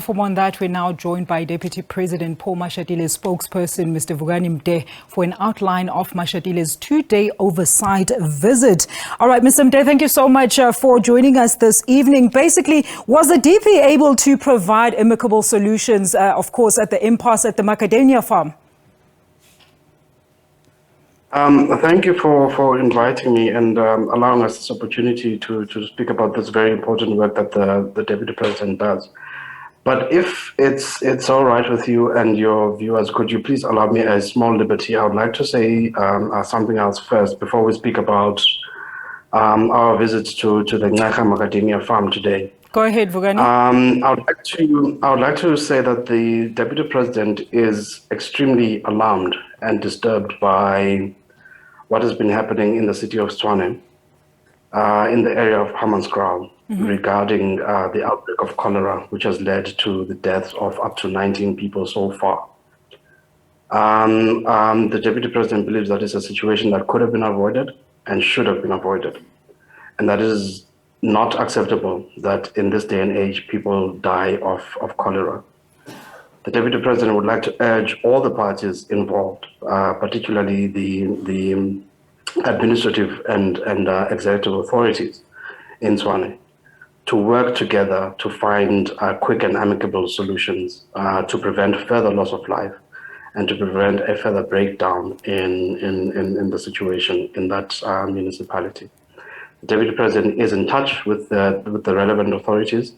From on that, we're now joined by Deputy President Paul Mashatile's spokesperson, Mr. Vukani Mde, for an outline of Mashatile's two-day oversight visit. All right, Mr. Mde, thank you so much for joining us this evening. Basically, was the DP able to provide amicable solutions, of course, at the impasse at the macadamia farm? Thank you for inviting me and allowing us this opportunity to speak about this very important work that the Deputy President does. But if it's all right with you and your viewers, could you please allow me a small liberty? I would like to say something else first before we speak about our visits to the Nyaga macadamia farm today. Go ahead, Vukani. I would like to say that the Deputy President is extremely alarmed and disturbed by what has been happening in the city of Tshwane, in the area of Hammanskraal, regarding the outbreak of cholera, which has led to the deaths of up to 19 people so far. The Deputy President believes that it's a situation that could have been avoided and should have been avoided. And that is not acceptable that in this day and age, people die of cholera. The Deputy President would like to urge all the parties involved, particularly the administrative and executive authorities in Tshwane, to work together to find quick and amicable solutions to prevent further loss of life and to prevent a further breakdown in the situation in that municipality. The Deputy President is in touch with the relevant authorities,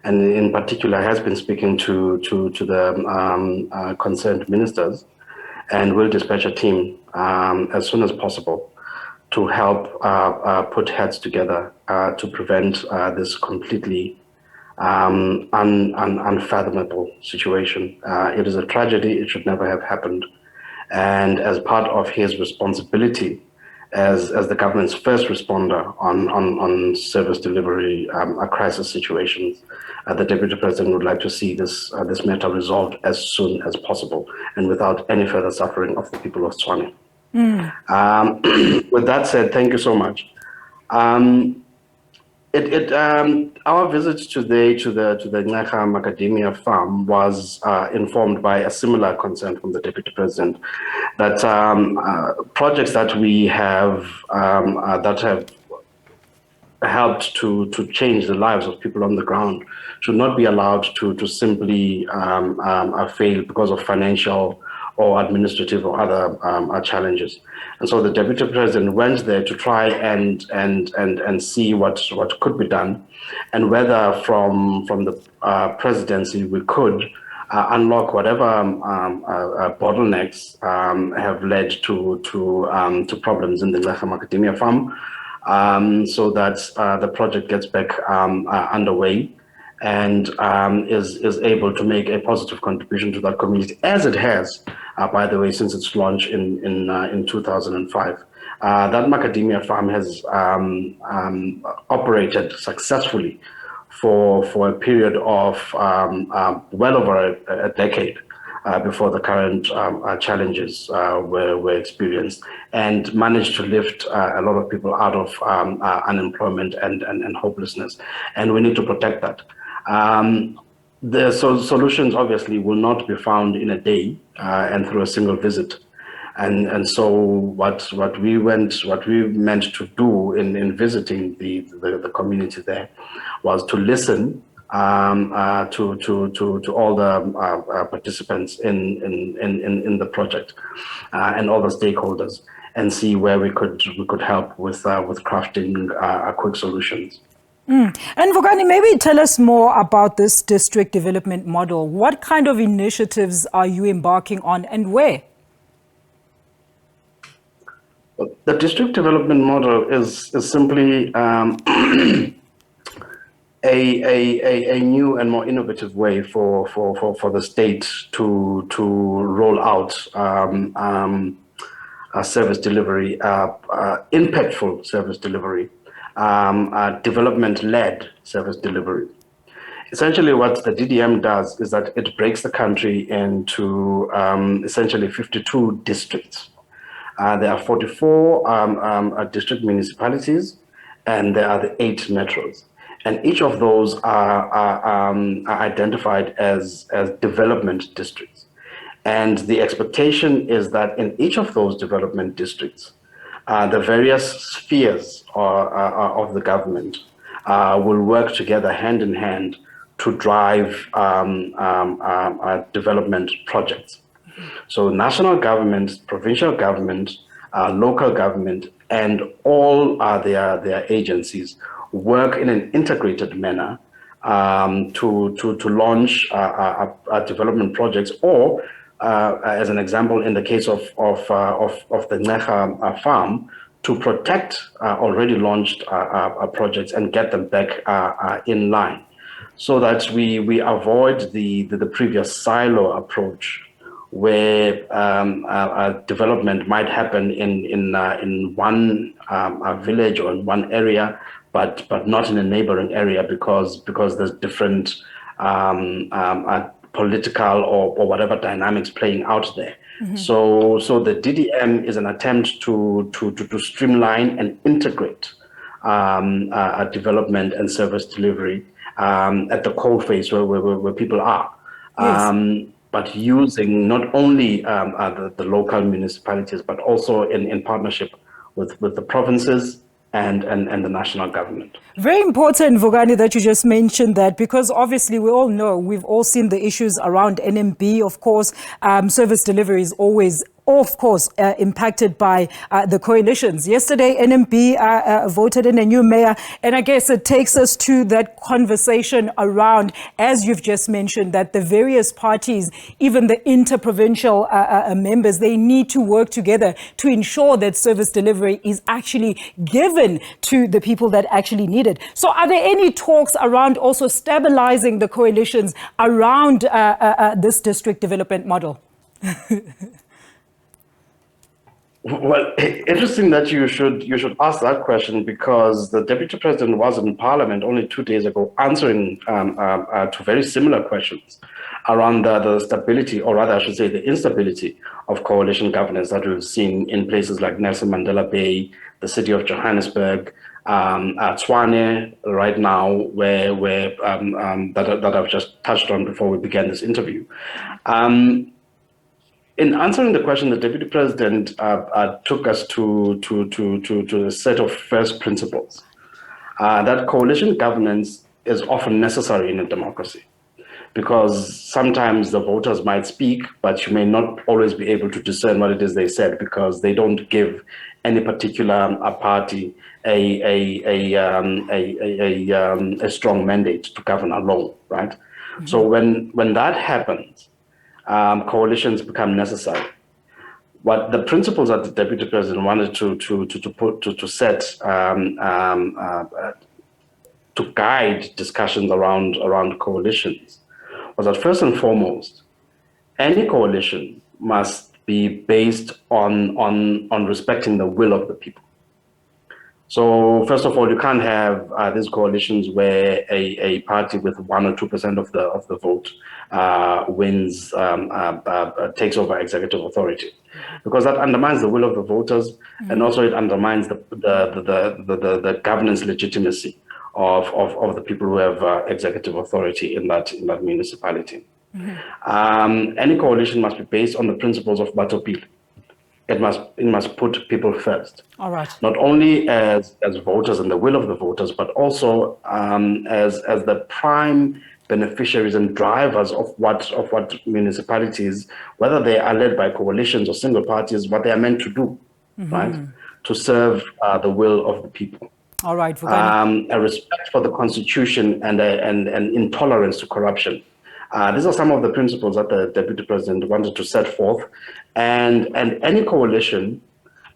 and in particular has been speaking to the concerned ministers, and will dispatch a team as soon as possible to help put heads together to prevent this completely unfathomable situation. It is a tragedy. It should never have happened. And as part of his responsibility as the government's first responder on service delivery crisis situations, the Deputy President would like to see this matter resolved as soon as possible and without any further suffering of the people of Tshwane. With that said, thank you so much. Our visit today to the Nyaga macadamia farm was informed by a similar concern from the Deputy President that projects that we have that have helped to change the lives of people on the ground should not be allowed to simply fail because of financial or administrative or other challenges. And so the Deputy President went there to try and see what could be done, and whether from the presidency we could unlock whatever bottlenecks have led to problems in the Nyaga macadamia farm, so that the project gets back underway and is able to make a positive contribution to that community, as it has, by the way, since its launch in 2005. That macadamia farm has operated successfully for a period of well over a decade before the current challenges were experienced, and managed to lift a lot of people out of unemployment and hopelessness. And we need to protect that. The solutions obviously will not be found in a day and through a single visit. And so what we meant to do in visiting the community there was to listen to all the participants in the project and all the stakeholders, and see where we could help with crafting quick solutions. And Vukani, maybe tell us more about this district development model. What kind of initiatives are you embarking on, and where? The district development model is simply a new and more innovative way for the state to roll out service delivery, impactful service delivery, development-led service delivery. Essentially, what the DDM does is that it breaks the country into essentially 52 districts. There are 44 district municipalities, and there are the 8 metros. And each of those are identified as development districts. And the expectation is that in each of those development districts, the various spheres of the government will work together hand in hand to drive development projects. So national government, provincial government, local government, and all their agencies work in an integrated manner to launch development projects, or as an example, in the case of the Necha farm, to protect already launched projects and get them back in line, so that we avoid the previous silo approach, where development might happen in one village or in one area, but not in a neighboring area because there's different political or whatever dynamics playing out there. So the DDM is an attempt to streamline and integrate development and service delivery at the core phase where people are. Yes. But using not only the local municipalities, but also in partnership with the provinces and the national government. Very important, Vukani, that you just mentioned that, because obviously we all know, we've all seen the issues around NMB. Of course, service delivery is always, of course, impacted by the coalitions. Yesterday, NMB voted in a new mayor, and I guess it takes us to that conversation around, as you've just mentioned, that the various parties, even the interprovincial members, they need to work together to ensure that service delivery is actually given to the people that actually need it. So are there any talks around also stabilizing the coalitions around this district development model? Well, interesting that you should ask that question, because the Deputy President was in Parliament only 2 days ago answering to very similar questions around the stability, or rather I should say the instability of coalition governance that we've seen in places like Nelson Mandela Bay, the city of Johannesburg, Tshwane right now, where that I've just touched on before we began this interview. In answering the question, the Deputy President took us to a set of first principles. That coalition governance is often necessary in a democracy, because sometimes the voters might speak, but you may not always be able to discern what it is they said, because they don't give any particular party a strong mandate to govern alone, right? Mm-hmm. So when that happens, coalitions become necessary. What the principles that the Deputy President wanted to set to guide discussions around coalitions was that, first and foremost, any coalition must be based on respecting the will of the people. So first of all, you can't have these coalitions where a party with 1 or 2% of the vote wins, takes over executive authority, because that undermines the will of the voters, mm-hmm. and also it undermines the governance legitimacy of the people who have executive authority in that municipality. Mm-hmm. Any coalition must be based on the principles of Batopile. It must put people first. All right. Not only as voters and the will of the voters, but also as the prime beneficiaries and drivers of what municipalities, whether they are led by coalitions or single parties, what they are meant to do, mm-hmm. right? To serve the will of the people. All right. A respect for the Constitution and intolerance to corruption. These are some of the principles that the Deputy President wanted to set forth, and any coalition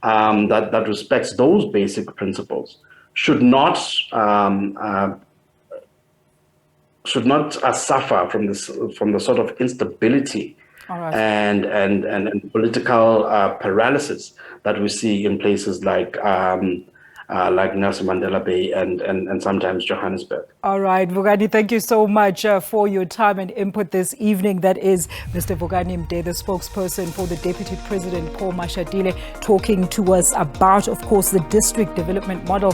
that respects those basic principles should not suffer from the sort of instability, right. and political paralysis that we see in places like Nelson Mandela Bay and sometimes Johannesburg. All right, Vukani, thank you so much for your time and input this evening. That is Mr. Vukani Mde, the spokesperson for the Deputy President Paul Mashatile, talking to us about, of course, the district development model.